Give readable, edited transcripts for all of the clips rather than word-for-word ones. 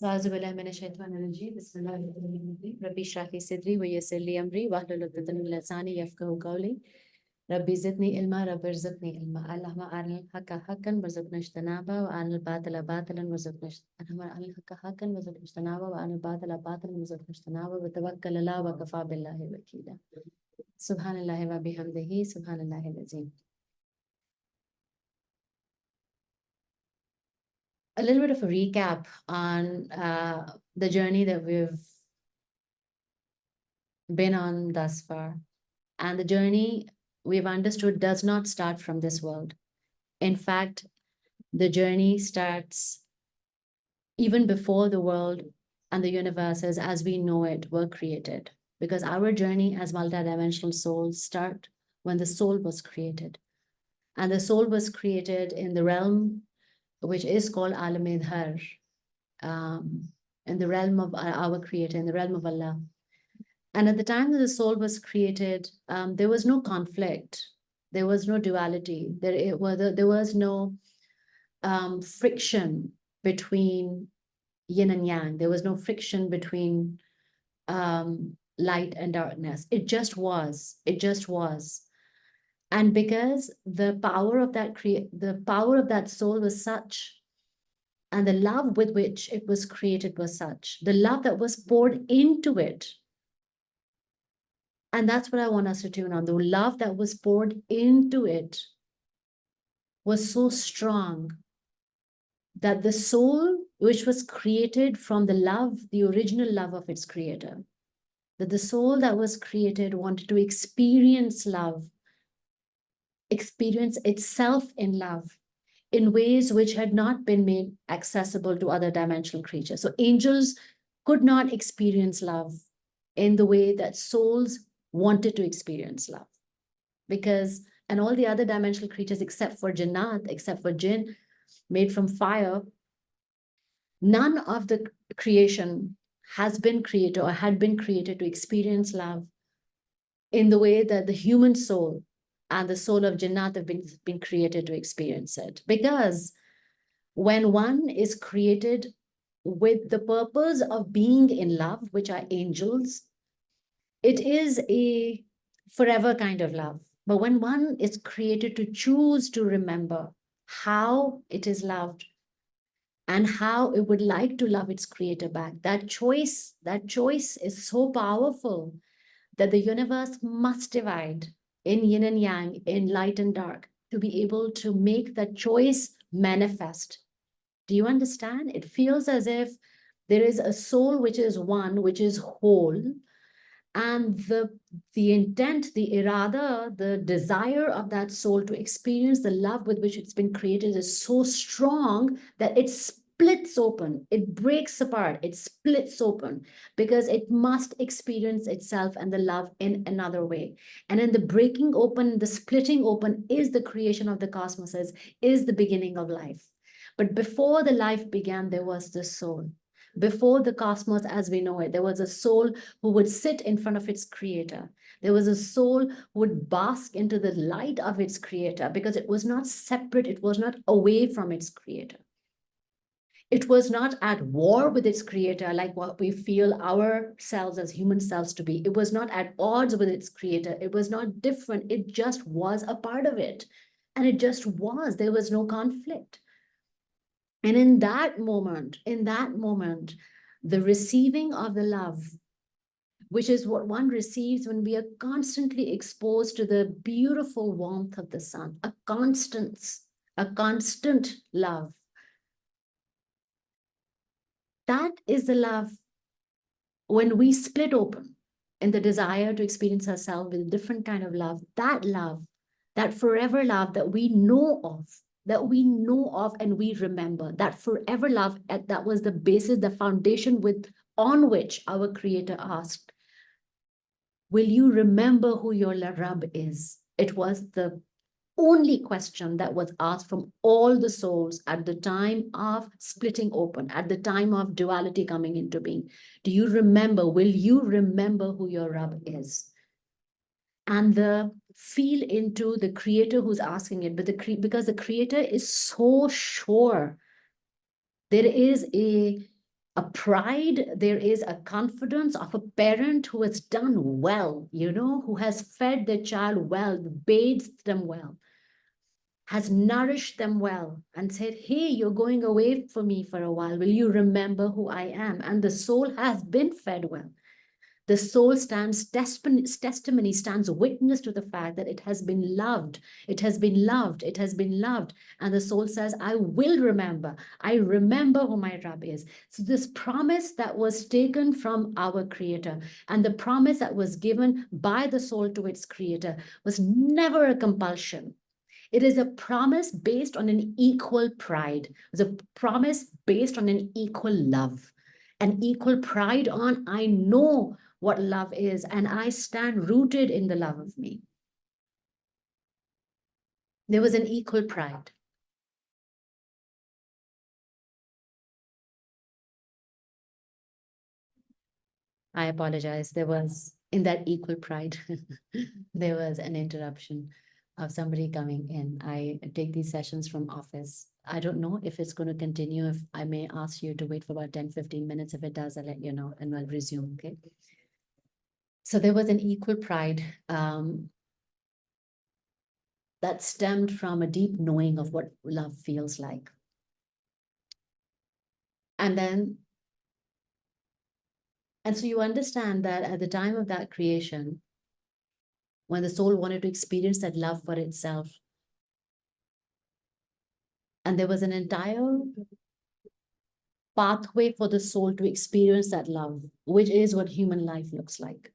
أعوذ بالله من الشيطان الرجيم بسم الله الرحمن الرحيم ربي اشرح لي صدري ويسر لي أمري واحلل عقدة من لساني يفقهوا قولي ربي زدني علما رب ارزقني علما اللهم أرنا الحق حقا وارزقنا اجتنابه وأرنا الباطل باطلا وارزقنا اللهم أرنا الحق حقا وارزقنا اجتنابه وأرنا الباطل باطلا وارزقنا اجتنابه وتوكل الله وكفى بالله وكيلا سبحان الله وبحمده سبحان الله العظيم. A little bit of a recap on the journey that we've been on thus far. And the journey we've understood does not start from this world. In fact, the journey starts even before the world and the universes as we know it were created. Because our journey as multidimensional souls start when the soul was created. And the soul was created in the realm which is called Alam-e-Dhar, in the realm of our creator, in the realm of Allah. And at the time that the soul was created, there was no conflict. There was no duality. There was no friction between yin and yang. There was no friction between light and darkness. It just was. It just was. And because the power of that soul was such, and the love with which it was created was such, the love that was poured into it. And that's what I want us to tune on. The love that was poured into it was so strong that the soul, which was created from the love, the original love of its creator, that the soul that was created wanted to experience love, experience itself in love in ways which had not been made accessible to other dimensional creatures. So angels could not experience love in the way that souls wanted to experience love, because, and all the other dimensional creatures except for Jannat, except for Jinn, made from fire, none of the creation has been created or had been created to experience love in the way that the human soul and the soul of Jannat have been created to experience it. Because when one is created with the purpose of being in love, which are angels, it is a forever kind of love. But when one is created to choose to remember how it is loved and how it would like to love its creator back, that choice is so powerful that the universe must divide in yin and yang, in light and dark, to be able to make that choice manifest. Do you understand? It feels as if there is a soul which is one, which is whole, and the intent, the irada, the desire of that soul to experience the love with which it's been created is so strong that it splits open, it breaks apart, it splits open, because it must experience itself and the love in another way. And in the breaking open, the splitting open is the creation of the cosmoses, is the beginning of life. But before the life began, there was the soul. Before the cosmos as we know it, there was a soul who would sit in front of its creator. There was a soul who would bask into the light of its creator, because it was not separate, it was not away from its creator. It was not at war with its creator like what we feel ourselves as human selves to be. It was not at odds with its creator. It was not different. It just was a part of it. And it just was. There was no conflict. And in that moment, the receiving of the love, which is what one receives when we are constantly exposed to the beautiful warmth of the sun, a constant love. That is the love when we split open in the desire to experience ourselves with a different kind of love, that forever love that we know of, and we remember, that forever love, that was the basis, the foundation on which our creator asked, will you remember who your Rabb is? It was the only question that was asked from all the souls at the time of splitting open, at the time of duality coming into being. Do you remember? Will you remember who your Rabb is? And the feel into the creator who's asking it, but because the creator is so sure, there is a pride, there is a confidence of a parent who has done well, who has fed their child well, bathed them well, has nourished them well, and said, hey, you're going away from me for a while. Will you remember who I am? And the soul has been fed well. The soul testimony, stands witness to the fact that it has been loved. It has been loved. It has been loved. And the soul says, I will remember. I remember who my Rabb is. So this promise that was taken from our Creator and the promise that was given by the soul to its Creator was never a compulsion. It is a promise based on an equal pride. It's a promise based on an equal love, an equal pride on, I know what love is, and I stand rooted in the love of me. There was an equal pride. I apologize. There was, in that equal pride, there was an interruption of somebody coming in. I take these sessions from office. I don't know if it's going to continue. If I may ask you to wait for about 10-15 minutes. If it does, I'll let you know and I'll resume, okay? So there was an equal pride that stemmed from a deep knowing of what love feels like. And so you understand that at the time of that creation, when the soul wanted to experience that love for itself, and there was an entire pathway for the soul to experience that love, which is what human life looks like.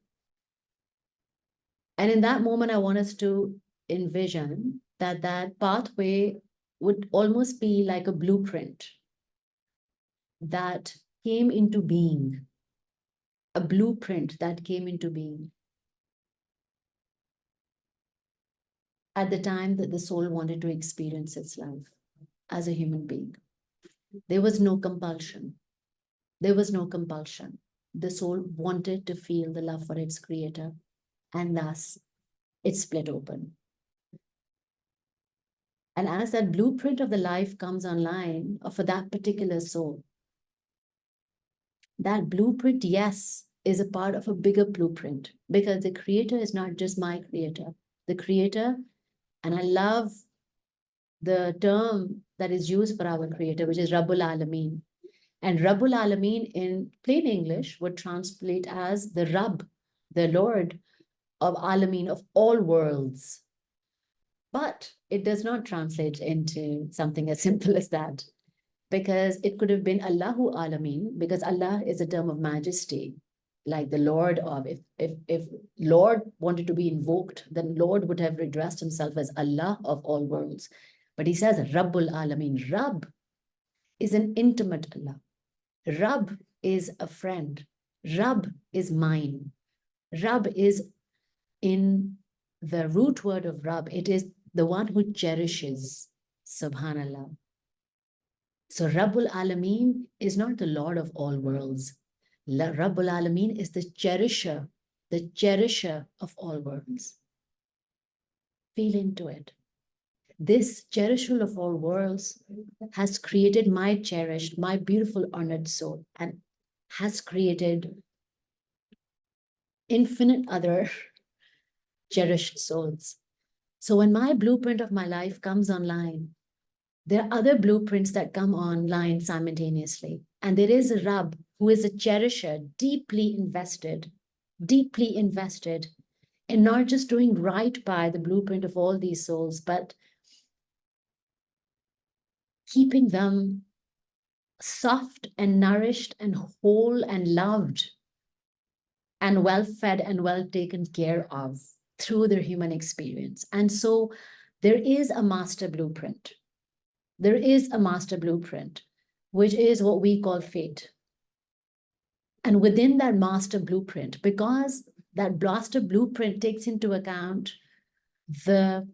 And in that moment, I want us to envision that that pathway would almost be like a blueprint that came into being, a blueprint that came into being at the time that the soul wanted to experience its love as a human being. There was no compulsion. There was no compulsion. The soul wanted to feel the love for its Creator, and thus it split open. And as that blueprint of the life comes online for that particular soul, that blueprint, yes, is a part of a bigger blueprint, because the Creator is not just my Creator. The Creator, and I love the term that is used for our Creator, which is Rabbul Alameen. And Rabbul Alameen in plain English would translate as the Rabb, the Lord of Alameen, of all worlds. But it does not translate into something as simple as that, because it could have been Allahu Alameen, because Allah is a term of majesty, like the Lord of, if Lord wanted to be invoked, then Lord would have addressed himself as Allah of all worlds. But he says Rabbul Alameen. Rabb is an intimate Allah. Rabb is a friend. Rabb is mine. Rabb is, in the root word of Rabb, it is the one who cherishes. Subhanallah. So Rabbul Alameen is not the Lord of all worlds. Rabbul Alameen is the cherisher of all worlds. Feel into it. This cherisher of all worlds has created my cherished, my beautiful, honored soul, and has created infinite other cherished souls. So when my blueprint of my life comes online, there are other blueprints that come online simultaneously. And there is a Rabb who is a cherisher, deeply invested in not just doing right by the blueprint of all these souls, but keeping them soft and nourished and whole and loved and well fed and well taken care of through their human experience. And so there is a master blueprint. There is a master blueprint, which is what we call fate. And within that master blueprint, because that master blueprint takes into account the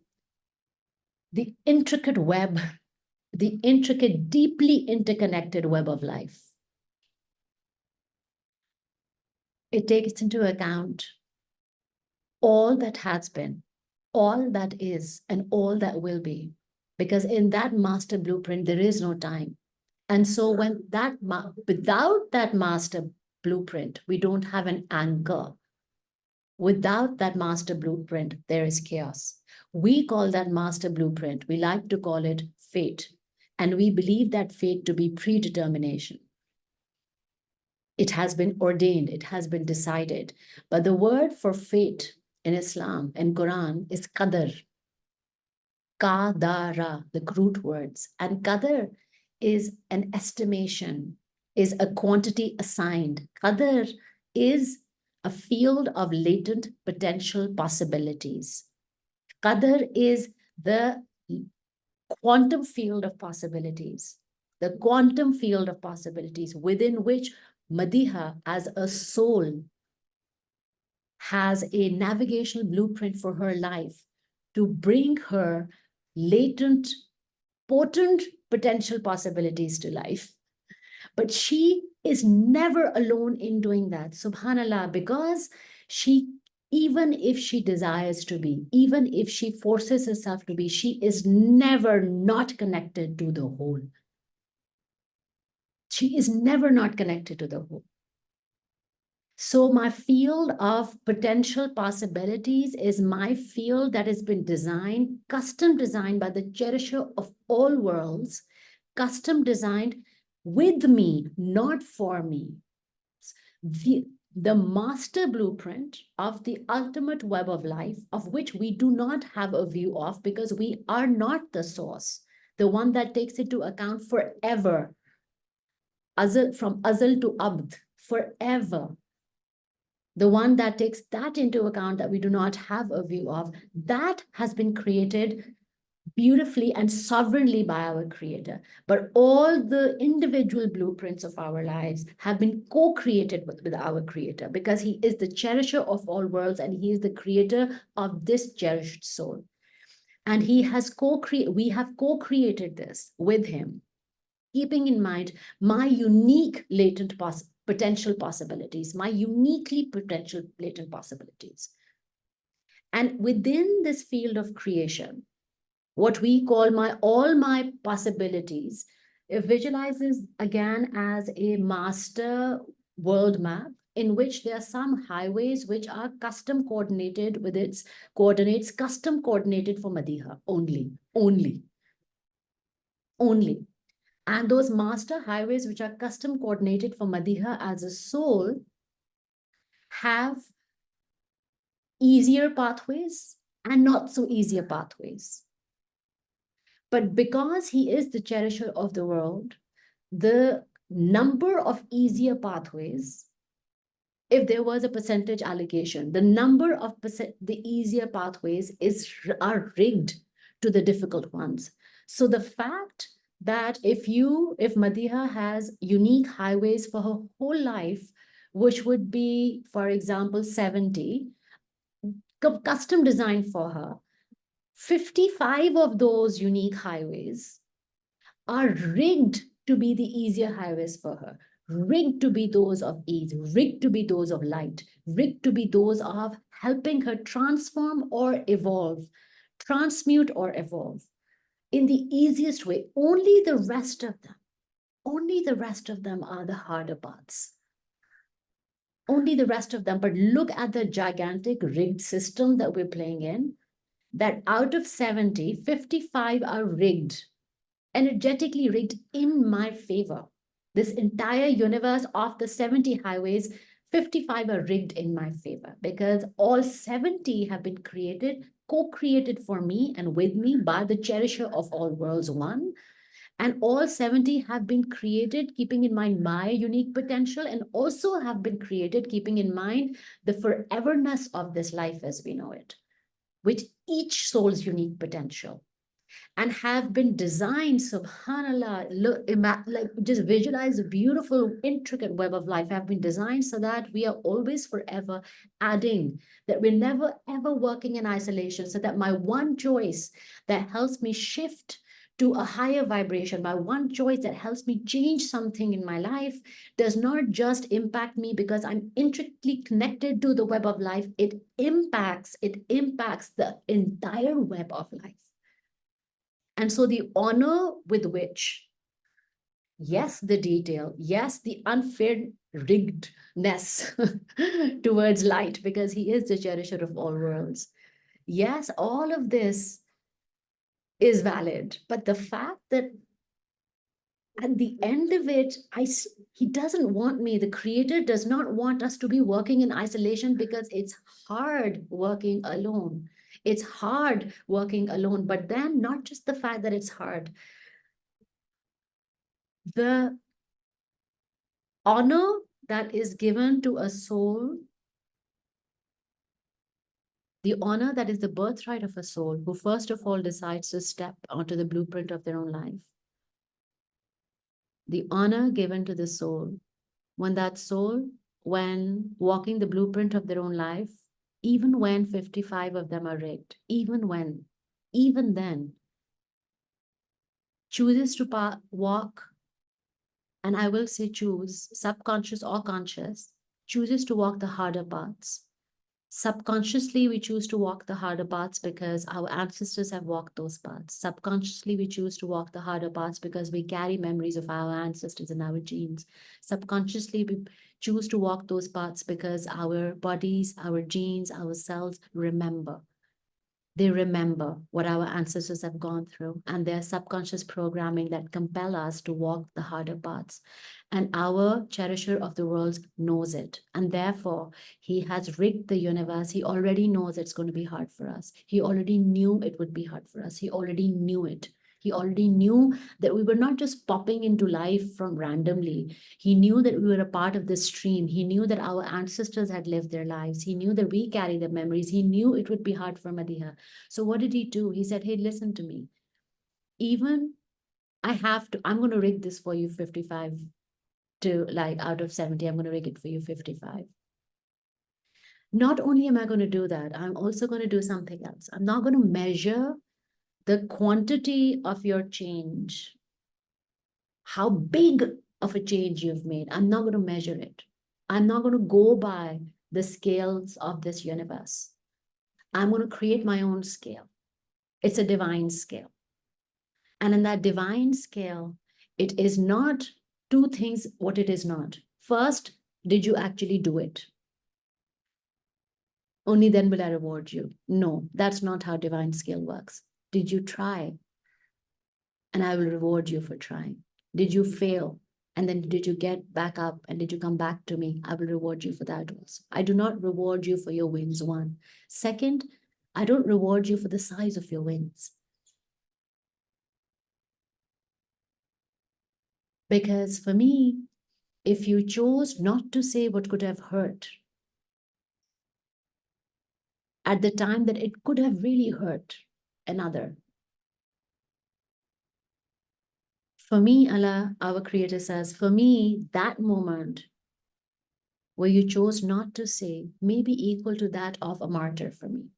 intricate web, the intricate, deeply interconnected web of life. It takes into account all that has been, all that is, and all that will be. Because in that master blueprint, there is no time. And so when without that master blueprint, we don't have an anchor. Without that master blueprint, there is chaos. We call that master blueprint, we like to call it fate. And we believe that fate to be predetermination. It has been ordained, it has been decided. But the word for fate in Islam and Quran is qadar. Qadara, the root words. And qadar is an estimation, is a quantity assigned. Qadar is a field of latent potential possibilities. Qadar is the quantum field of possibilities, the quantum field of possibilities within which Madiha as a soul has a navigational blueprint for her life to bring her latent, potent potential possibilities to life. But she is never alone in doing that, subhanallah, because she, even if she desires to be, even if she forces herself to be, she is never not connected to the whole. She is never not connected to the whole. So my field of potential possibilities is my field that has been designed, custom designed by the cherisher of all worlds, custom designed with me, not for me. The master blueprint of the ultimate web of life, of which we do not have a view of because we are not the source, the one that takes into account forever, from azal to abd, forever. The one that takes that into account that we do not have a view of, that has been created beautifully and sovereignly by our creator. But all the individual blueprints of our lives have been co-created with our creator because he is the cherisher of all worlds and he is the creator of this cherished soul. And he has we have co-created this with him, keeping in mind my unique latent potential possibilities, my uniquely potential latent possibilities. And within this field of creation, what we call all my possibilities, it visualizes again as a master world map in which there are some highways which are custom coordinated with its coordinates, custom coordinated for Madiha only. And those master highways, which are custom coordinated for Madiha as a soul, have easier pathways and not so easier pathways. But because he is the cherisher of the world, the number of easier pathways, if there was a percentage allocation, the number of the easier pathways are rigged to the difficult ones. So the fact that if Madiha has unique highways for her whole life, which would be, for example, 70, custom designed for her, 55 of those unique highways are rigged to be the easier highways for her, rigged to be those of ease, rigged to be those of light, rigged to be those of helping her transform or evolve, transmute or evolve in the easiest way. Only the rest of them are the harder paths. Only the rest of them. But look at the gigantic rigged system that we're playing in, that out of 70, 55 are rigged, energetically rigged in my favor. This entire universe of the 70 highways, 55 are rigged in my favor because all 70 have been created, co-created for me and with me by the cherisher of all worlds, one. And all 70 have been created keeping in mind my unique potential and also have been created keeping in mind the foreverness of this life as we know it, with each soul's unique potential, and have been designed, subhanallah, like just visualize a beautiful, intricate web of life, have been designed so that we are always forever adding, that we're never ever working in isolation, so that my one choice that helps me shift to a higher vibration, my one choice that helps me change something in my life does not just impact me because I'm intricately connected to the web of life. It impacts the entire web of life. And so the honor with which Yes, the detail. Yes, the unfair riggedness towards light, because he is the cherisher of all worlds. Yes, all of this is valid. But the fact that at the end of it, he doesn't want me. The creator does not want us to be working in isolation, because it's hard working alone. It's hard working alone. But then, not just the fact that it's hard, the honor that is given to a soul, the honor that is the birthright of a soul who first of all decides to step onto the blueprint of their own life, the honor given to the soul, when that soul, when walking the blueprint of their own life, even when 55 of them are rigged, even then, chooses to walk, and I will say choose, subconscious or conscious, chooses to walk the harder paths. Subconsciously, we choose to walk the harder paths because our ancestors have walked those paths. Subconsciously, we choose to walk the harder paths because we carry memories of our ancestors in our genes. Subconsciously, we choose to walk those paths because our bodies, our genes, our cells remember. They remember what our ancestors have gone through, and their subconscious programming that compel us to walk the harder paths. And our cherisher of the worlds knows it. And therefore, he has rigged the universe. He already knows it's going to be hard for us. He already knew it would be hard for us. He already knew it. He already knew that we were not just popping into life from randomly. He knew that we were a part of this stream. He knew that our ancestors had lived their lives. He knew that we carry the memories. He knew it would be hard for Madiha. So what did he do? He said, hey, listen to me. Even I'm going to rig this for you 55 to like out of 70, I'm going to rig it for you 55. Not only am I going to do that, I'm also going to do something else. I'm not going to measure the quantity of your change, how big of a change you've made. I'm not going to measure it. I'm not going to go by the scales of this universe. I'm going to create my own scale. It's a divine scale. And in that divine scale, it is not two things what it is not. First, did you actually do it? Only then will I reward you. No, that's not how divine scale works. Did you try? And I will reward you for trying. Did you fail? And then did you get back up and did you come back to me? I will reward you for that also. I do not reward you for your wins, one. Second, I don't reward you for the size of your wins. Because for me, if you chose not to say what could have hurt at the time that it could have really hurt another, for me, Allah, our Creator says, for me, that moment where you chose not to say may be equal to that of a martyr for me.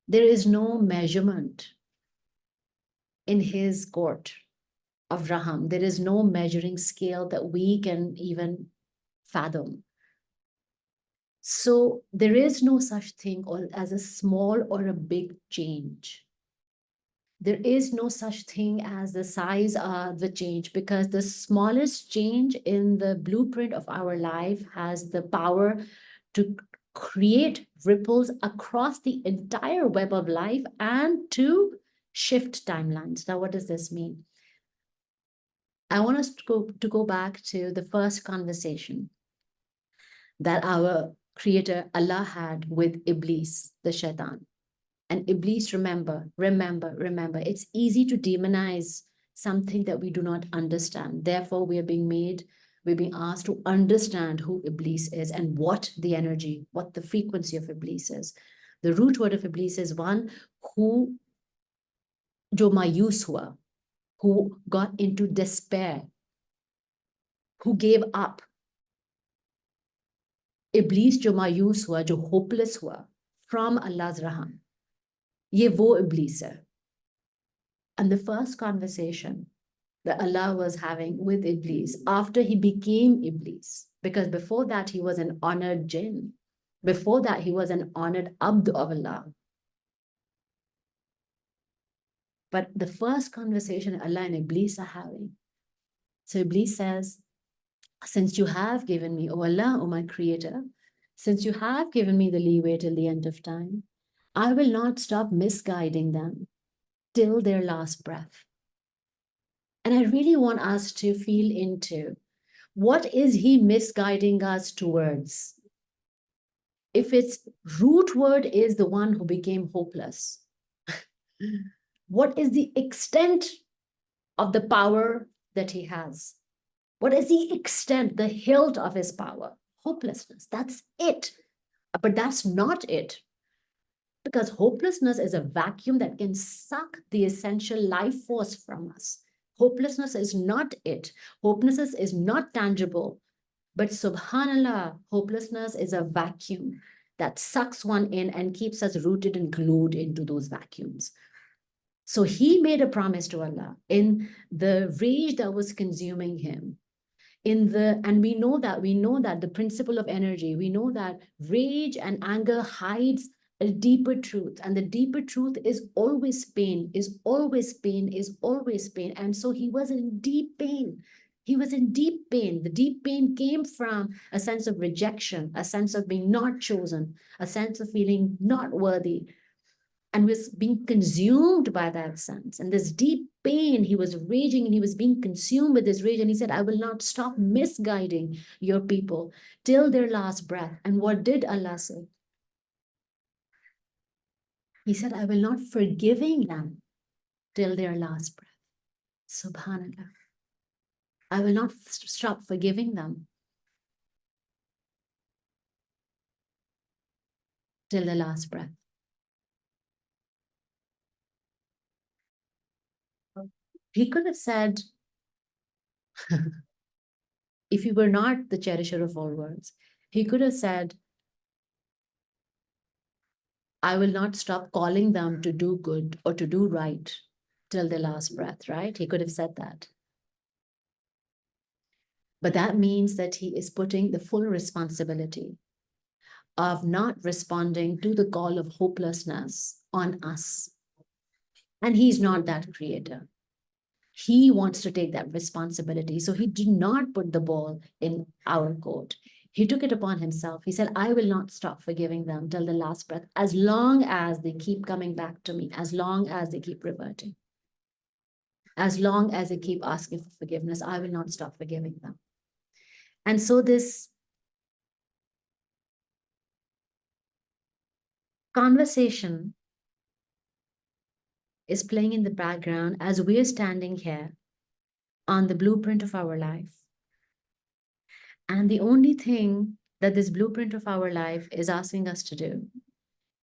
There is no measurement in his court of Raham. There is no measuring scale that we can even fathom. So there is no such thing as a small or a big change. There is no such thing as the size of the change, because the smallest change in the blueprint of our life has the power to create ripples across the entire web of life and to shift timelines. Now, what does this mean? I want us to go back to the first conversation that our creator Allah had with Iblis, the shaitan. And Iblis, remember, it's easy to demonize something that we do not understand. Therefore, we're being asked to understand who Iblis is and what the energy, what the frequency of Iblis is. The root word of Iblis is one who, jo mayus hua, who got into despair, who gave up. Iblis jo mayus hua, jo hopeless hua from Allah's raham. Ye wo Iblis hai. And the first conversation that Allah was having with Iblis after he became Iblis, because before that he was an honored jinn. Before that he was an honored abd of Allah. But the first conversation Allah and Iblis are having. So Iblis says, since you have given me, O Allah, O my creator, since you have given me the leeway till the end of time, I will not stop misguiding them till their last breath. And I really want us to feel into what is he misguiding us towards? If its root word is the one who became hopeless, what is the extent of the power that he has? What is the extent, the hilt of his power? Hopelessness. That's it. But that's not it. Because hopelessness is a vacuum that can suck the essential life force from us. Hopelessness is not it. Hopelessness is not tangible. But subhanallah, hopelessness is a vacuum that sucks one in and keeps us rooted and glued into those vacuums. So he made a promise to Allah in the rage that was consuming him. And we know that the principle of energy, we know that rage and anger hides a deeper truth, and the deeper truth is always pain, is always pain, is always pain. And so he was in deep pain. He was in deep pain. The deep pain came from a sense of rejection, a sense of being not chosen, a sense of feeling not worthy, and was being consumed by that sense. And this deep pain, he was raging and he was being consumed with this rage. And he said, I will not stop misguiding your people till their last breath. And what did Allah say? He said, I will not forgiving them till their last breath. Subhanallah. I will not stop forgiving them till the last breath. He could have said, if he were not the cherisher of all worlds, he could have said, I will not stop calling them to do good or to do right till their last breath, right? He could have said that. But that means that he is putting the full responsibility of not responding to the call of hopelessness on us. And he's not that creator. He wants to take that responsibility. So he did not put the ball in our court. He took it upon himself. He said, I will not stop forgiving them till the last breath, as long as they keep coming back to me, as long as they keep reverting, as long as they keep asking for forgiveness, I will not stop forgiving them. And so this conversation is playing in the background as we're standing here on the blueprint of our life. And the only thing that this blueprint of our life is asking us to do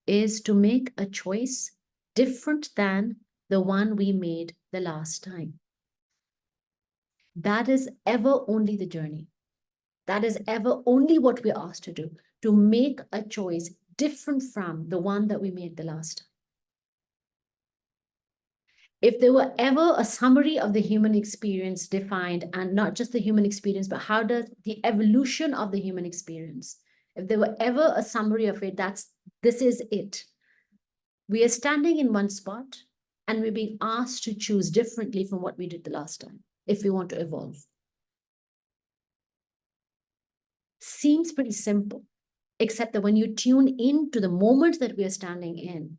is to make a choice different than the one we made the last time. That is ever only the journey. That is ever only what we're asked to make a choice different from the one that we made the last time. If there were ever a summary of the human experience defined, and not just the human experience, but how does the evolution of the human experience, if there were ever a summary of it, this is it. We are standing in one spot and we're being asked to choose differently from what we did the last time, if we want to evolve. Seems pretty simple, except that when you tune into the moment that we are standing in,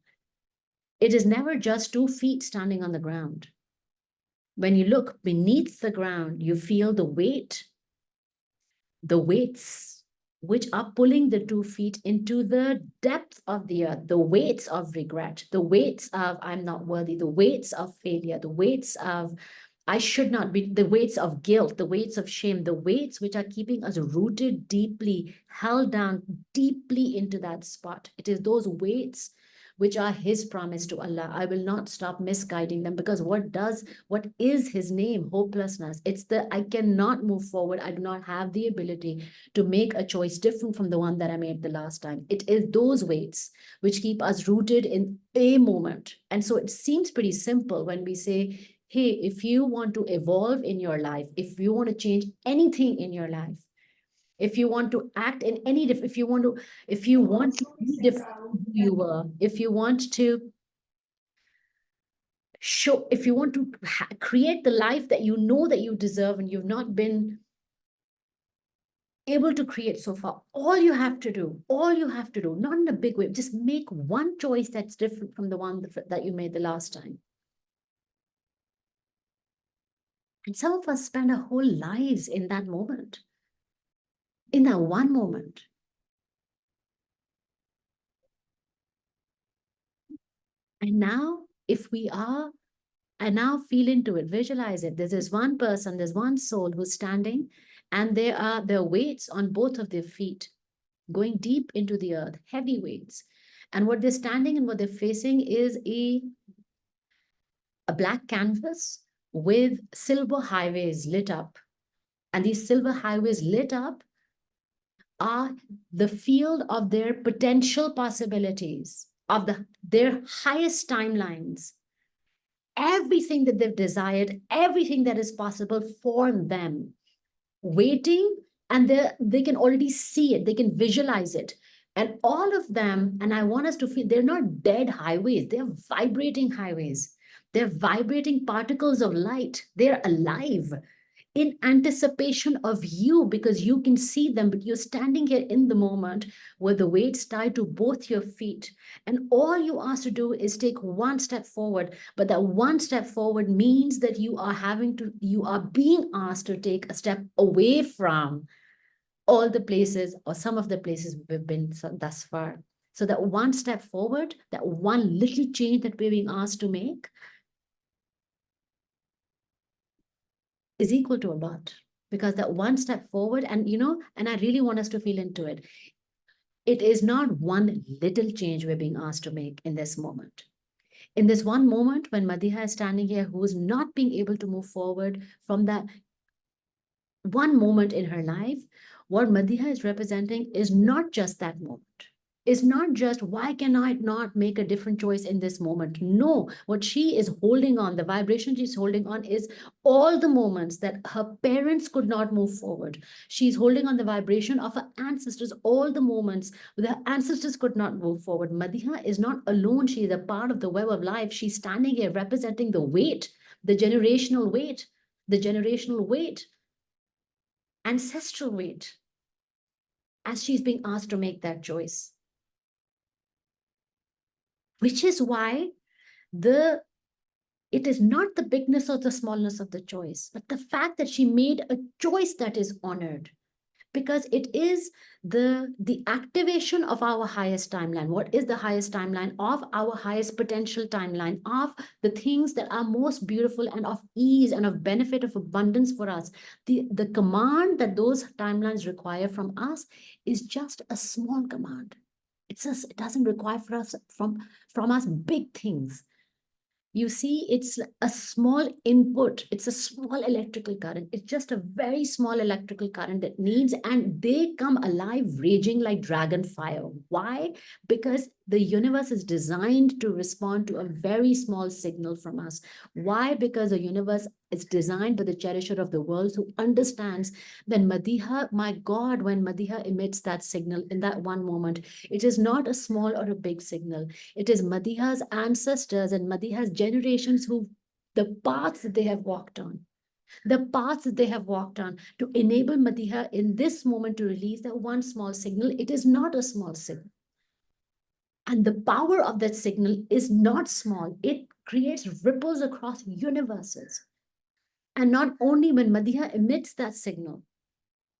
it is never just 2 feet standing on the ground. When you look beneath the ground, you feel the weights which are pulling the 2 feet into the depth of the earth, the weights of regret, the weights of I'm not worthy, the weights of failure, the weights of I should not be, the weights of guilt, the weights of shame, the weights which are keeping us rooted deeply, held down deeply into that spot. It is those weights which are his promise to Allah. I will not stop misguiding them, because what is his name? Hopelessness. It's I cannot move forward. I do not have the ability to make a choice different from the one that I made the last time. It is those weights which keep us rooted in a moment. And so it seems pretty simple when we say, hey, if you want to evolve in your life, if you want to change anything in your life, if you want to act in any different, if you want to be different from who you were, if you want to Show, if you want to create the life that you know that you deserve and you've not been able to create so far, all you have to do, not in a big way, just make one choice that's different from the one that you made the last time. And some of us spend our whole lives in that moment, in that one moment. And now, if we are, and now feel into it, visualize it. There's this one person, there's one soul who's standing, and there are weights on both of their feet going deep into the earth, heavy weights. And what they're standing and what they're facing is a black canvas with silver highways lit up. And these silver highways lit up are the field of their potential possibilities, of their highest timelines, everything that they've desired, everything that is possible for them, waiting, and they can already see it, they can visualize it. And all of them, and I want us to feel, they're not dead highways, they're vibrating highways. They're vibrating particles of light. They're alive in anticipation of you, because you can see them, but you're standing here in the moment with the weights tied to both your feet. And all you ask to do is take one step forward. But that one step forward means that you are being asked to take a step away from all the places or some of the places we've been thus far. So that one step forward, that one little change that we're being asked to make, is equal to a lot, because that one step forward, and I really want us to feel into it. It is not one little change we're being asked to make in this moment. In this one moment when Madiha is standing here, who is not being able to move forward from that one moment in her life, what Madiha is representing is not just that moment. Is not just, why can I not make a different choice in this moment? No, what she is holding on, the vibration she's holding on, is all the moments that her parents could not move forward. She's holding on the vibration of her ancestors, all the moments where the ancestors could not move forward. Madiha is not alone. She is a part of the web of life. She's standing here representing the weight, the generational weight, ancestral weight, as she's being asked to make that choice. Which is why it is not the bigness or the smallness of the choice, but the fact that she made a choice that is honored, because it is the activation of our highest timeline. What is the highest timeline? Of our highest potential timeline, of the things that are most beautiful and of ease and of benefit, of abundance for us. The command that those timelines require from us is just a small command. It doesn't require from us big things. You see, it's a small input. It's a small electrical current. It's just a very small electrical current that needs, and they come alive, raging like dragon fire. Why? Because the universe is designed to respond to a very small signal from us. Why? Because the universe is designed by the cherisher of the world, who understands that Madiha, my God, when Madiha emits that signal in that one moment, it is not a small or a big signal. It is Madiha's ancestors and Madiha's generations the paths that they have walked on. The paths that they have walked on to enable Madiha in this moment to release that one small signal. It is not a small signal. And the power of that signal is not small. It creates ripples across universes. And not only when Madiha emits that signal,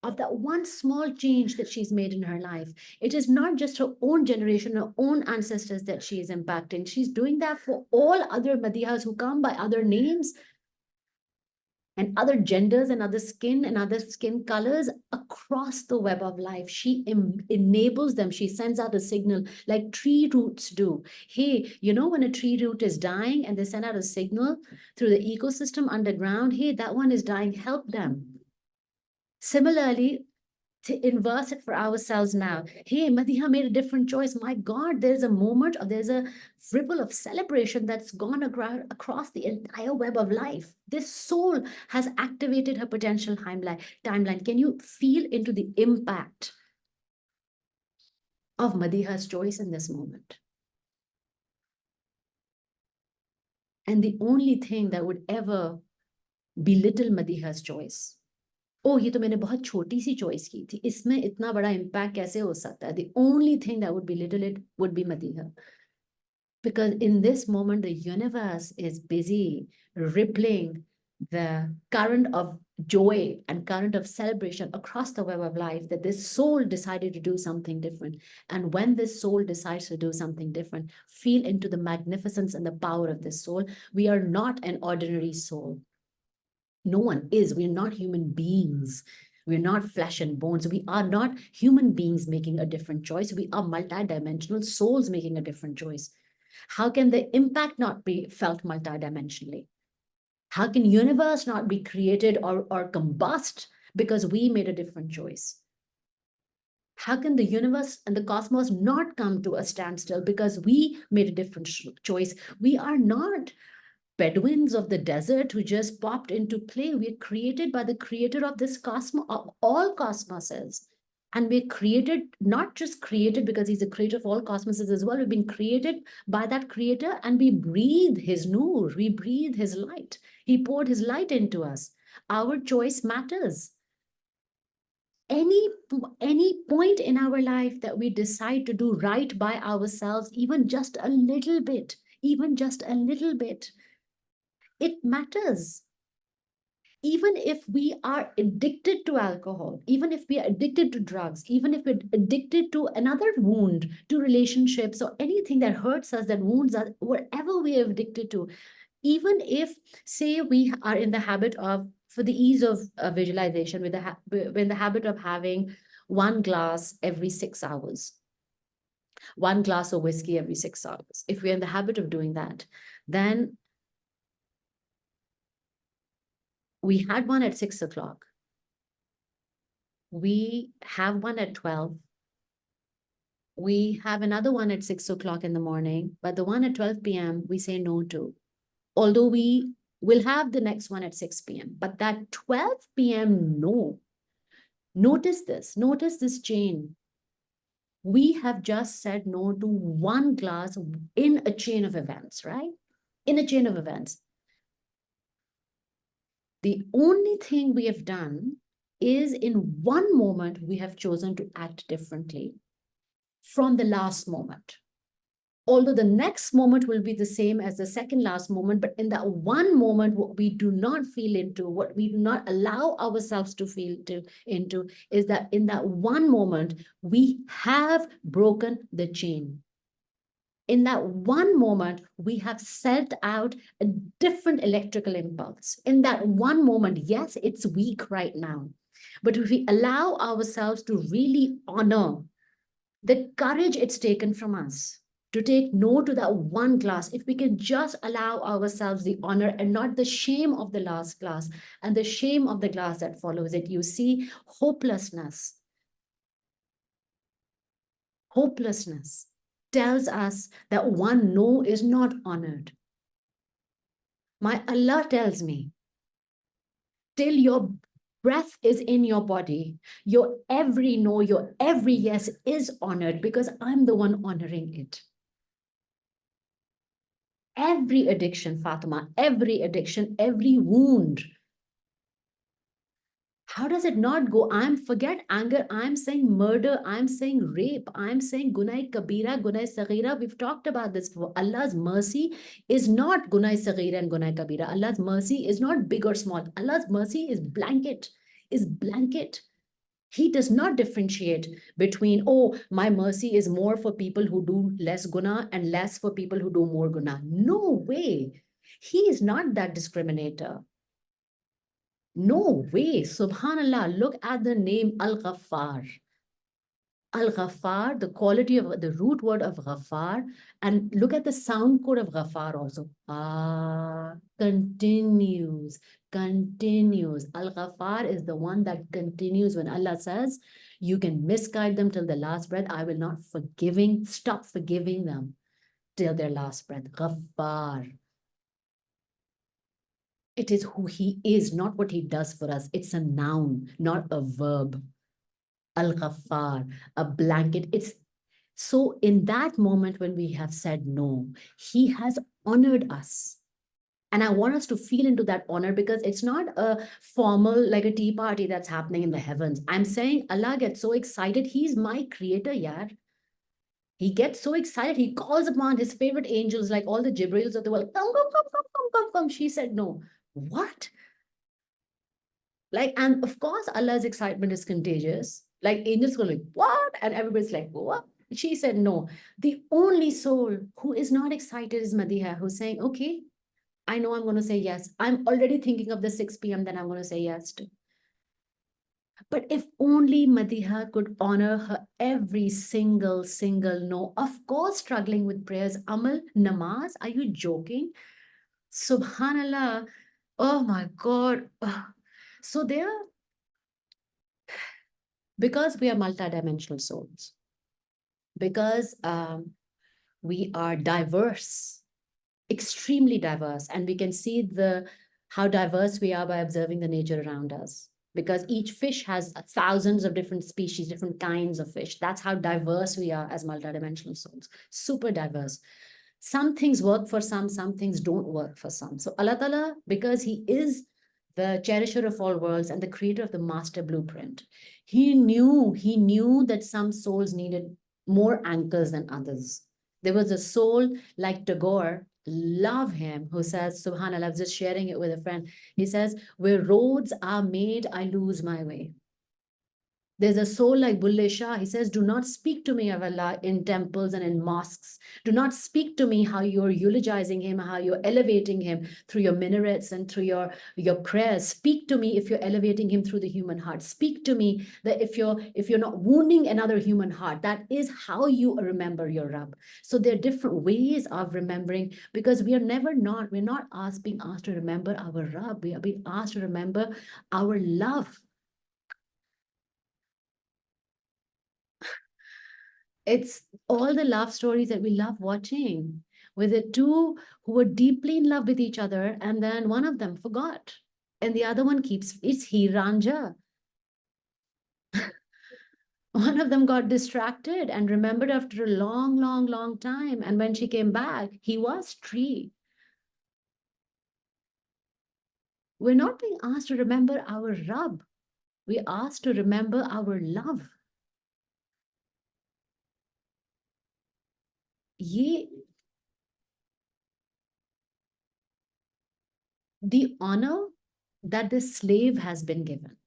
of that one small change that she's made in her life, it is not just her own generation, her own ancestors that she is impacting. She's doing that for all other Madihas who come by other names and other genders and other skin colors across the web of life. She enables them. She sends out a signal like tree roots do. Hey, when a tree root is dying and they send out a signal through the ecosystem underground, hey, that one is dying, help them. Similarly, to inverse it for ourselves now. Hey, Madiha made a different choice. My God, there's a moment, or there's a ripple of celebration that's gone across the entire web of life. This soul has activated her potential timeline. Can you feel into the impact of Madiha's choice in this moment? And the only thing that would ever belittle Madiha's choice, oh, ये तो मैंने बहुत छोटी सी choice की थी, इसमें इतना बड़ा impact कैसे हो सकता है? The only thing that would belittle it would be Madiha. Because in this moment, the universe is busy rippling the current of joy and current of celebration across the web of life, that this soul decided to do something different. And when this soul decides to do something different, feel into the magnificence and the power of this soul. We are not an ordinary soul. No one is. We're not human beings. We're not flesh and bones. We are not human beings making a different choice. We are multidimensional souls making a different choice. How can the impact not be felt multidimensionally? How can universe not be created or combust because we made a different choice? How can the universe and the cosmos not come to a standstill because we made a different choice? We are not Bedouins of the desert who just popped into play. We're created by the creator of this cosmos, of all cosmoses. And we're created, not just created because he's the creator of all cosmoses as well. We've been created by that creator, and we breathe his nur, we breathe his light. He poured his light into us. Our choice matters. Any point in our life that we decide to do right by ourselves, even just a little bit, it matters. Even if we are addicted to alcohol, even if we are addicted to drugs, even if we're addicted to another wound, to relationships or anything that hurts us, that wounds us, whatever we are addicted to, even if, say, we are in the habit of, for the ease of visualization, with we're in the habit of having 1 glass every 6 hours, 1 glass of whiskey every 6 hours. If we're in the habit of doing that, then we had one at 6 o'clock. We have one at 12. We have another one at 6 o'clock in the morning, but the one at 12 p.m. we say no to. Although we will have the next one at 6 p.m. But that 12 p.m. no. Notice this chain. We have just said no to 1 glass in a chain of events, right? In a chain of events. The only thing we have done is, in one moment, we have chosen to act differently from the last moment. Although the next moment will be the same as the second last moment, but in that one moment, what we do not feel into, what we do not allow ourselves to feel into, is that in that one moment, we have broken the chain. In that one moment, we have sent out a different electrical impulse. In that one moment, yes, it's weak right now, but if we allow ourselves to really honor the courage it's taken from us to take no to that 1 glass, if we can just allow ourselves the honor and not the shame of the last glass and the shame of the glass that follows it, you see, hopelessness tells us that one no is not honored. My Allah tells me, till your breath is in your body, your every no, your every yes is honored, because I'm the one honoring it. Every addiction, Fatima, every addiction, every wound. How does it not go? Forget anger, I'm saying murder, I'm saying rape, I'm saying gunai kabira, gunai saghira. We've talked about this before. Allah's mercy is not gunai saghira and gunai kabira. Allah's mercy is not big or small. Allah's mercy is blanket. He does not differentiate between, oh, my mercy is more for people who do less guna and less for people who do more guna. No way. He is not that discriminator. No way. Subhanallah. Look at the name Al-Ghaffar. Al-Ghaffar, the quality of the root word of Ghaffar, and look at the sound code of Ghaffar also. Continues. Al-Ghaffar is the one that continues. When Allah says, you can misguide them till the last breath, I will not stop forgiving them till their last breath. Ghaffar. It is who he is, not what he does for us. It's a noun, not a verb. Al-Ghaffar, a blanket. It's so in that moment when we have said no, he has honored us. And I want us to feel into that honor, because it's not a formal, like a tea party that's happening in the heavens. I'm saying Allah gets so excited. He's my creator, yeah. He gets so excited. He calls upon his favorite angels, like all the Jibrils of the world. Come, come, come, come, come, come, come. She said, no. What? Like, and of course, Allah's excitement is contagious. Like angels go like, what? And everybody's like, what? She said, no. The only soul who is not excited is Madiha, who's saying, okay, I know I'm going to say yes. I'm already thinking of the 6 p.m. that I'm going to say yes to. But if only Madiha could honor her every single no. Of course, struggling with prayers. Amal, namaz, are you joking? Subhanallah. Oh my God. So there, because we are multidimensional souls, because we are diverse, extremely diverse, and we can see the how diverse we are by observing the nature around us, because each fish has thousands of different species, different kinds of fish. That's how diverse we are as multidimensional souls, super diverse. Some things work for some things don't work for some. So Allah Ta'ala, because he is the cherisher of all worlds and the creator of the master blueprint, he knew that some souls needed more anchors than others. There was a soul like Tagore, love him, who says, Subhanallah, I was just sharing it with a friend. He says, where roads are made, I lose my way. There's a soul like Bulle Shah. He says, do not speak to me of Allah in temples and in mosques. Do not speak to me how you're eulogizing him, how you're elevating him through your minarets and through your prayers. Speak to me if you're elevating him through the human heart. Speak to me that if you're not wounding another human heart, that is how you remember your Rabb. So there are different ways of remembering, because we're not being asked to remember our Rabb. We are being asked to remember our love. It's all the love stories that we love watching, with the two who were deeply in love with each other, and then one of them forgot, and the other one keeps, it's he Ranja. One of them got distracted and remembered after a long, long, long time. And when she came back, he was tree. We're not being asked to remember our Rub. We're asked to remember our love. Ye, the honor that the slave has been given.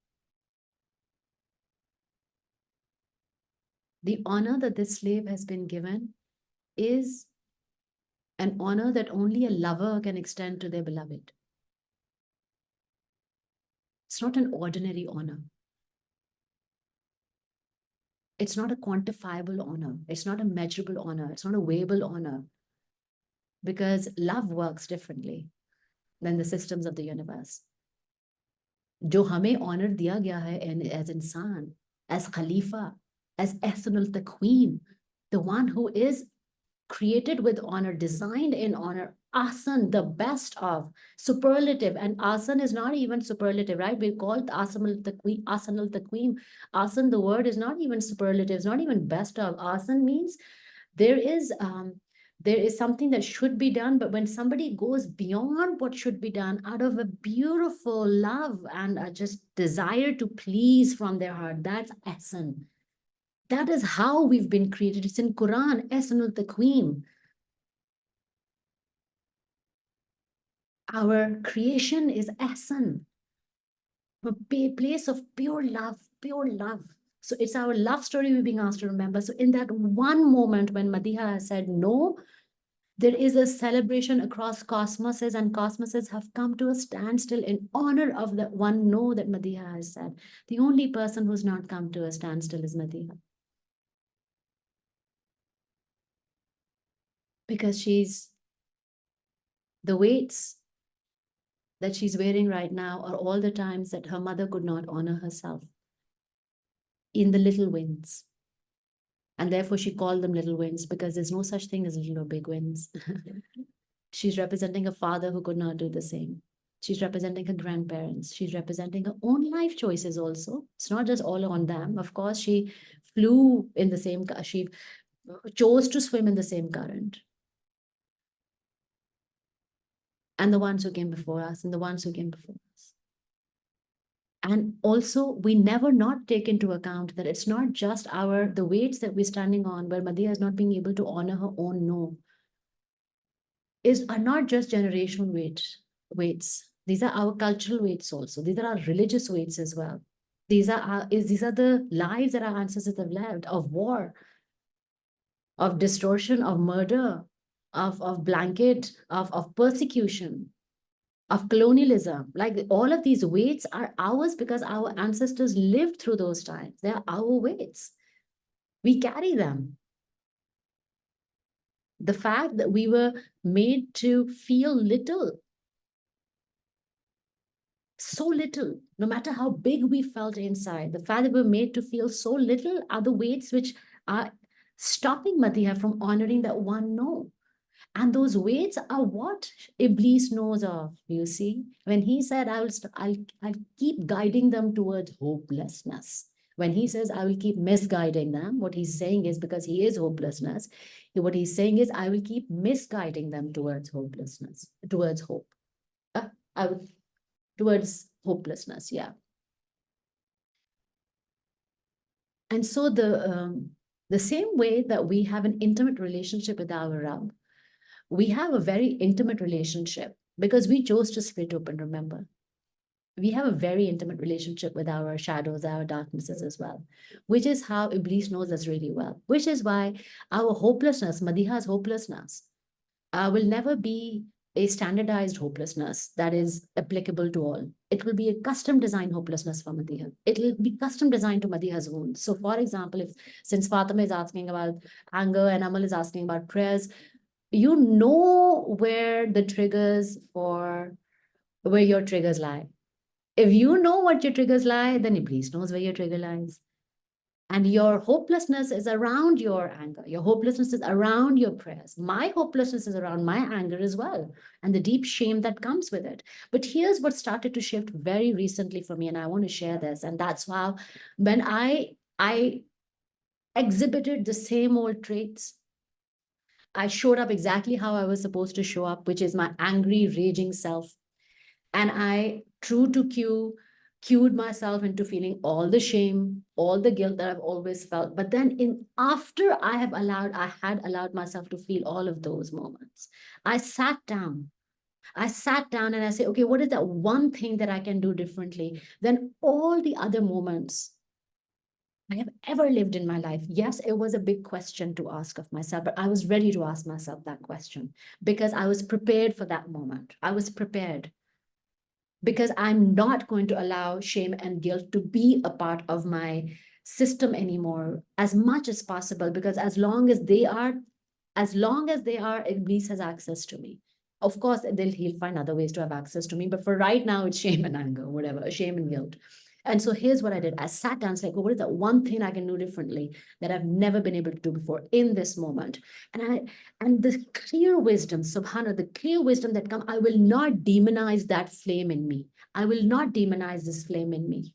The honor that the slave has been given is an honor that only a lover can extend to their beloved. It's not an ordinary honor. It's not a quantifiable honor. It's not a measurable honor. It's not a weighable honor, because love works differently than the systems of the universe. जो हमें honor दिया गया है as insan, as khalifa, as ahsanul taqweem, the one who is created with honor, designed in honor, asan, the best of, superlative. And asan is not even superlative, right? We call it asanul taqweem, asanul taqweem. Asan, the word is not even superlative, it's not even best of. Asan means there is something that should be done, but when somebody goes beyond what should be done out of a beautiful love and a just desire to please from their heart, that's ahsan. That is how we've been created. It's in Quran, ahsanul taqweem. Our creation is ahsan, a place of pure love, pure love. So it's our love story we're being asked to remember. So in that one moment when Madiha said no, there is a celebration across cosmoses, and cosmoses have come to a standstill in honor of the one no that Madiha has said. The only person who's not come to a standstill is Madiha. Because the weights that she's wearing right now are all the times that her mother could not honor herself in the little wins. And therefore she called them little wins, because there's no such thing as little or big wins. She's representing a father who could not do the same. She's representing her grandparents. She's representing her own life choices also. It's not just all on them. Of course, she flew in the same, she chose to swim in the same current. and the ones who came before us, and the ones who came before us. And also, we never not take into account that it's not just the weights that we're standing on, where Madhya is not being able to honor her own no, are not just generational weights. These are our cultural weights also. These are our religious weights as well. These are the lives that our ancestors have lived, of war, of distortion, of murder, of blanket, of persecution, of colonialism. Like all of these weights are ours because our ancestors lived through those times. They're our weights. We carry them. The fact that we were made to feel little, so little, no matter how big we felt inside, the fact that we're made to feel so little are the weights which are stopping Madhya from honoring that one no. And those weights are what Iblis knows of, you see. When he said, I'll keep guiding them towards hopelessness. When he says, I will keep misguiding them, what he's saying is, because he is hopelessness, what he's saying is, I will keep misguiding them towards hopelessness, towards hope. I will, towards hopelessness, yeah. And so the same way that we have an intimate relationship with our Rabb, we have a very intimate relationship because we chose to split open, remember? We have a very intimate relationship with our shadows, our darknesses as well, which is how Iblis knows us really well, which is why our hopelessness, Madhiha's hopelessness, will never be a standardized hopelessness that is applicable to all. It will be a custom designed hopelessness for Madhiha. It will be custom designed to Madhiha's wounds. So for example, since Fatima is asking about anger and Amal is asking about prayers, you know where your triggers lie. If you know what your triggers lie, then Iblis knows where your trigger lies. And your hopelessness is around your anger. Your hopelessness is around your prayers. My hopelessness is around my anger as well, and the deep shame that comes with it. But here's what started to shift very recently for me, and I want to share this. And that's how, when I exhibited the same old traits, I showed up exactly how I was supposed to show up, which is my angry, raging self. And I, true to cued myself into feeling all the shame, all the guilt that I've always felt. But then after I had allowed myself to feel all of those moments, I sat down. I sat down and I said, okay, what is that one thing that I can do differently than all the other moments I have ever lived in my life? Yes, it was a big question to ask of myself, but I was ready to ask myself that question because I was prepared for that moment. I was prepared because I'm not going to allow shame and guilt to be a part of my system anymore as much as possible, because as long as they are, Iblis has access to me. Of course, he'll find other ways to have access to me, but for right now, it's shame and anger, whatever, shame and guilt. And so here's what I did. I sat down and said, what is that one thing I can do differently that I've never been able to do before in this moment? And the clear wisdom, subhana, the clear wisdom that comes, I will not demonize that flame in me. I will not demonize this flame in me.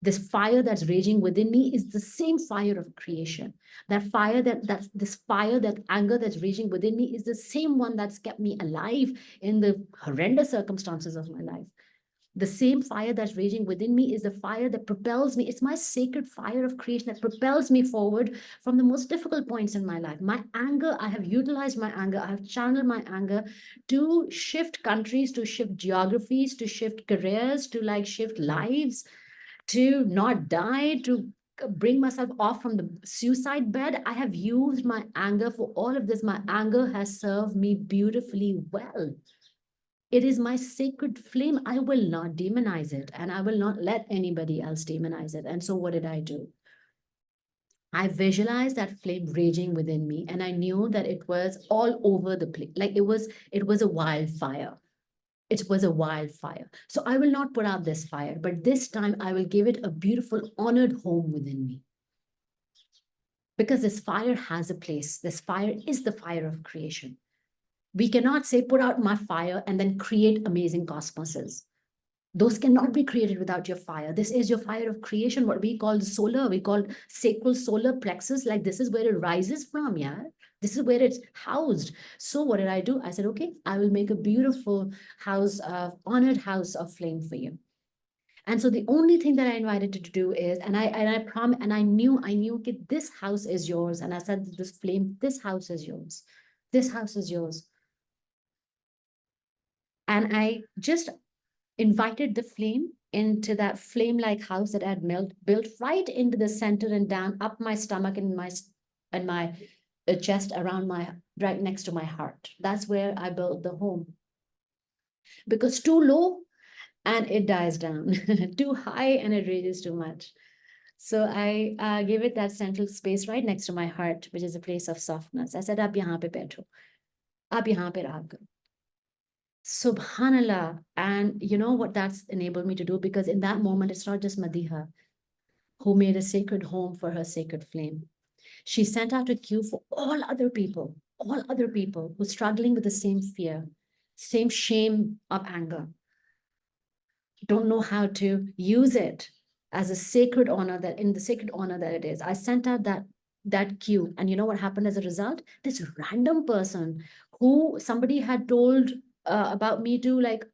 This fire that's raging within me is the same fire of creation. That anger that's raging within me is the same one that's kept me alive in the horrendous circumstances of my life. The same fire that's raging within me is the fire that propels me. It's my sacred fire of creation that propels me forward from the most difficult points in my life. My anger, I have utilized my anger. I have channeled my anger to shift countries, to shift geographies, to shift careers, to shift lives, to not die, to bring myself off from the suicide bed. I have used my anger for all of this. My anger has served me beautifully well. It is my sacred flame. I will not demonize it, and I will not let anybody else demonize it. And so what did I do? I visualized that flame raging within me, and I knew that it was all over the place. Like it was a wildfire. It was a wildfire. So I will not put out this fire, but this time I will give it a beautiful, honored home within me. Because this fire has a place. This fire is the fire of creation. We cannot say, put out my fire and then create amazing cosmoses. Those cannot be created without your fire. This is your fire of creation, what we call solar, we call sacral solar plexus. Like this is where it rises from, yeah? This is where it's housed. So what did I do? I said, okay, I will make a beautiful house of honored house of flame for you. And so the only thing that I invited it to do is, and I promised, and I knew, okay, this house is yours. And I said, this flame, this house is yours. This house is yours. And I just invited the flame into that flame-like house that I had built right into the center and down up my stomach and my chest around my right next to my heart. That's where I built the home. Because too low and it dies down, too high and it rages too much. So I gave it that central space right next to my heart, which is a place of softness. I said, "Ab yahan pe baitho, ab yahan pe raha karo." Subhanallah. And you know what that's enabled me to do? Because in that moment, it's not just Madiha who made a sacred home for her sacred flame. She sent out a cue for all other people who are struggling with the same fear, same shame of anger, don't know how to use it as a sacred honor, that in the sacred honor that it is. I sent out that cue. And you know what happened as a result? This random person who somebody had told about me to, like,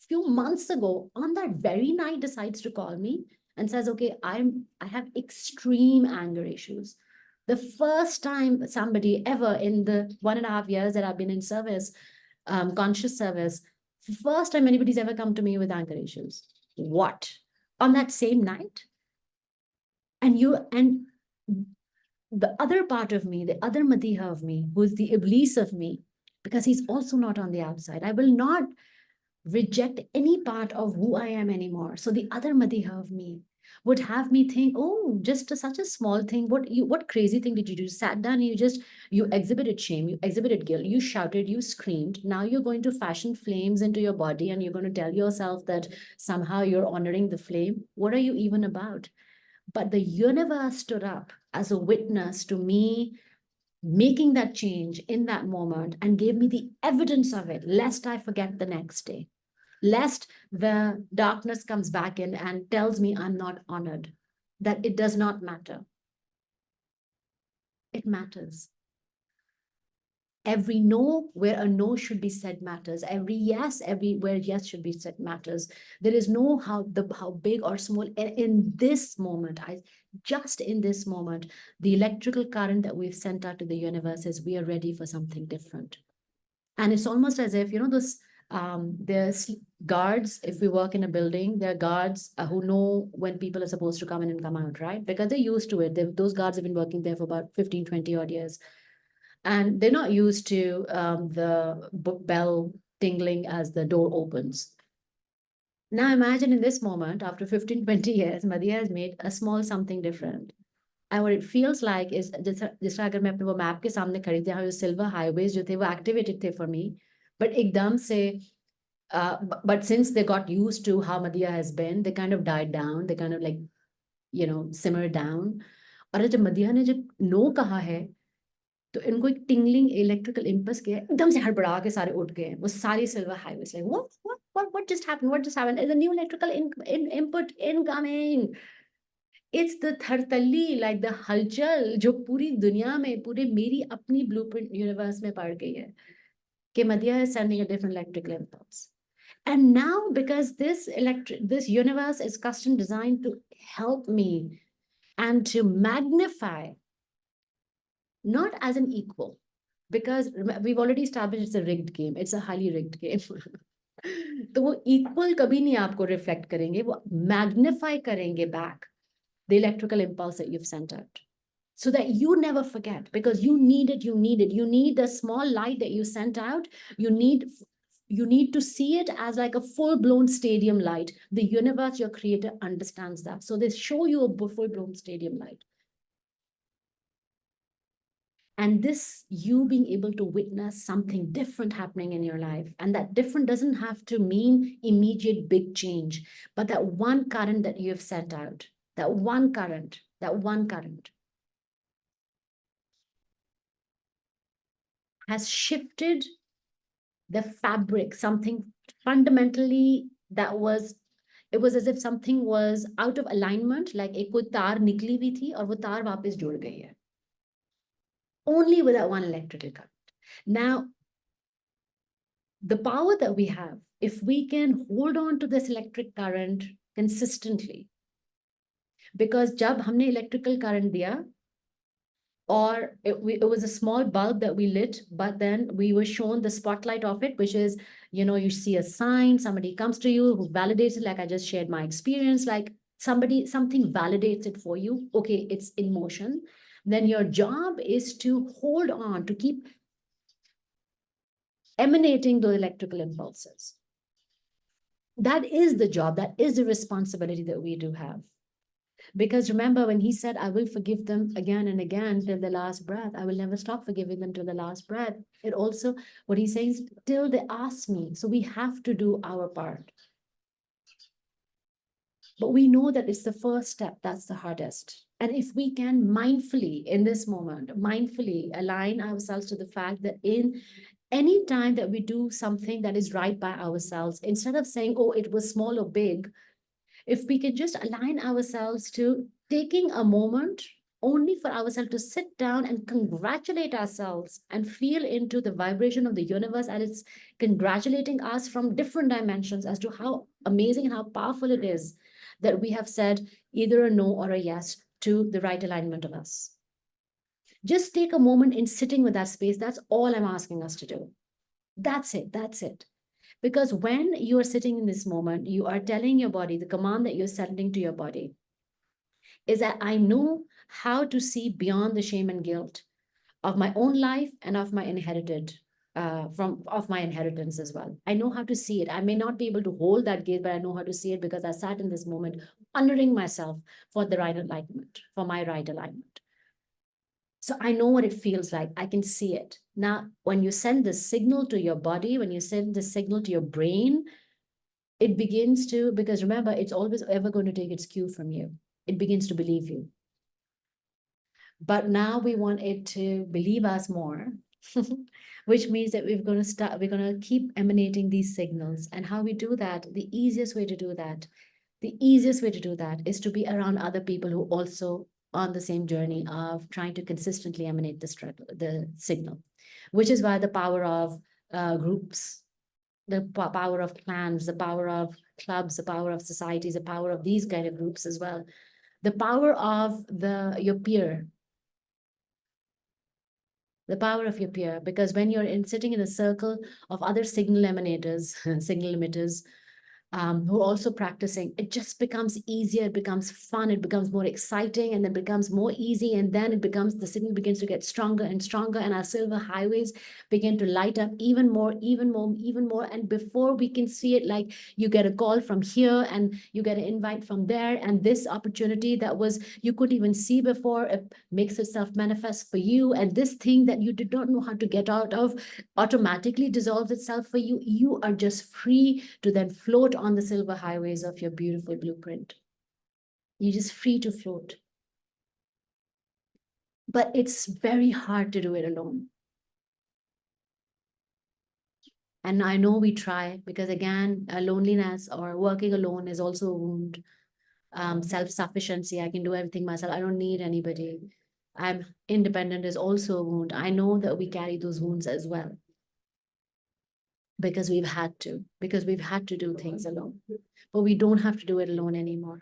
few months ago, on that very night decides to call me and says, okay, I have extreme anger issues. The first time somebody ever in the 1.5 years that I've been in service, conscious service, first time anybody's ever come to me with anger issues. What? On that same night? And the other part of me, the other Madiha of me, who's the Iblis of me, because he's also not on the outside. I will not reject any part of who I am anymore. So the other Madiha of me would have me think, oh, just such a small thing. What crazy thing did you do? You sat down and you exhibited shame, you exhibited guilt, you shouted, you screamed. Now you're going to fashion flames into your body and you're going to tell yourself that somehow you're honoring the flame. What are you even about? But the universe stood up as a witness to me making that change in that moment and gave me the evidence of it, lest I forget the next day, lest the darkness comes back in and tells me I'm not honored, that it does not matter. It matters. Every no where a no should be said matters. Every yes, everywhere yes should be said matters. There is no how big or small. In this moment, just in this moment, the electrical current that we've sent out to the universe is we are ready for something different. And it's almost as if, those there's guards. If we work in a building, there are guards who know when people are supposed to come in and come out, right? Because they're used to it. Those guards have been working there for about 15, 20 odd years. And they're not used to the bell tingling as the door opens. Now imagine in this moment, after 15, 20 years, Madhya has made a small something different. And what it feels like is, जिस तरह अगर मैं अपने वो map के सामने खड़ी थी, how silver highways जो थे वो activated थे for me, but एकदम से, but since they got used to how Madhya has been, they kind of died down, they kind of like, simmered down. और जब मदिया ने जब नो कहा है, तो इनको एक टिंगलिंग इलेक्ट्रिकल इंपल्स किया, एकदम से हड़बड़ा के सारे उठ गए, वो सारी silver highways, like what just happened, is a new electrical input incoming. It's the थरतल्ली, like the हलचल जो पूरी दुनिया में, पूरे मेरी अपनी ब्लूप्रिंट यूनिवर्स में पड़ गई है कि Madhya is sending a different electrical impulse. And now, because this universe is custom designed to help me and to magnify, not as an equal, because we've already established it's a rigged game. It's a highly rigged game. तो वो equal कभी नहीं आपको reflect करेंगे, वो magnify करेंगे back the electrical impulse that you've sent out, so that you never forget, because you need it. You need the small light that you sent out. You need to see it as like a full-blown stadium light. The universe, your creator, understands that. So they show you a full-blown stadium light. And this, you being able to witness something different happening in your life. And that different doesn't have to mean immediate big change, but that one current that you have sent out, that one current has shifted the fabric, something fundamentally it was as if something was out of alignment, like एक कोई तार निकली हुई थी और वो तार वापस जुड़ गई है. only with that one electrical current. Now, the power that we have, if we can hold on to this electric current consistently, because jab humne electrical current diya, or it was a small bulb that we lit, but then we were shown the spotlight of it, which is, you see a sign, somebody comes to you who validates it, like I just shared my experience, like something validates it for you. Okay, it's in motion. Then your job is to hold on, to keep emanating those electrical impulses. That is the job, that is the responsibility that we do have. Because remember, when he said, I will forgive them again and again till the last breath, I will never stop forgiving them till the last breath. It also, what he's saying is, till they ask me. So we have to do our part. But we know that it's the first step that's the hardest. And if we can mindfully, in this moment, mindfully align ourselves to the fact that in any time that we do something that is right by ourselves, instead of saying, oh, it was small or big, if we can just align ourselves to taking a moment only for ourselves to sit down and congratulate ourselves and feel into the vibration of the universe, and it's congratulating us from different dimensions as to how amazing and how powerful it is that we have said either a no or a yes to the right alignment of us. Just take a moment in sitting with that space. That's all I'm asking us to do. That's it. That's it. Because when you are sitting in this moment, you are telling your body, the command that you're sending to your body is that I know how to see beyond the shame and guilt of my own life and of my my inheritance as well. I know how to see it. I may not be able to hold that gaze, but I know how to see it because I sat in this moment honoring myself for the right alignment, for my right alignment. So I know what it feels like. I can see it. Now, when you send the signal to your body, when you send the signal to your brain, it begins to, because remember, it's always ever going to take its cue from you. It begins to believe you. But now we want it to believe us more, which means that we're going to keep emanating these signals. And how we do that, the easiest way to do that is to be around other people who also on the same journey of trying to consistently emanate the signal, which is why the power of groups, the power of clans, the power of clubs, the power of societies, the power of these kind of groups as well, the power of your peer, the power of your peer, because when you're sitting in a circle of other signal emanators, signal emitters, who are also practicing, it just becomes easier, it becomes fun, it becomes more exciting, and then becomes more easy, and then the signal begins to get stronger and stronger, and our silver highways begin to light up even more, and before we can see it, like you get a call from here, and you get an invite from there, and this opportunity that was you could even see before, it makes itself manifest for you, and this thing that you did not know how to get out of automatically dissolves itself for you. You are just free to then float on the silver highways of your beautiful blueprint. You're just free to float. But it's very hard to do it alone. And I know we try because, again, loneliness or working alone is also a wound. Self-sufficiency, I can do everything myself. I don't need anybody. I'm independent is also a wound. I know that we carry those wounds as well. Because we've had to do things alone. But we don't have to do it alone anymore.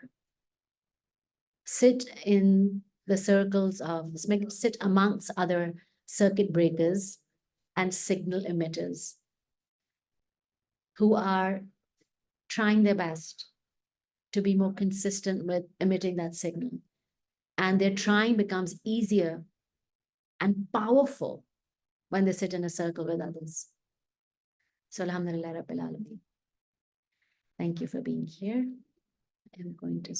Sit in the circles of, sit amongst other circuit breakers and signal emitters who are trying their best to be more consistent with emitting that signal. And their trying becomes easier and powerful when they sit in a circle with others. So Alhamdulillah Rabbil Alameen. Thank you for being here. I'm going to start.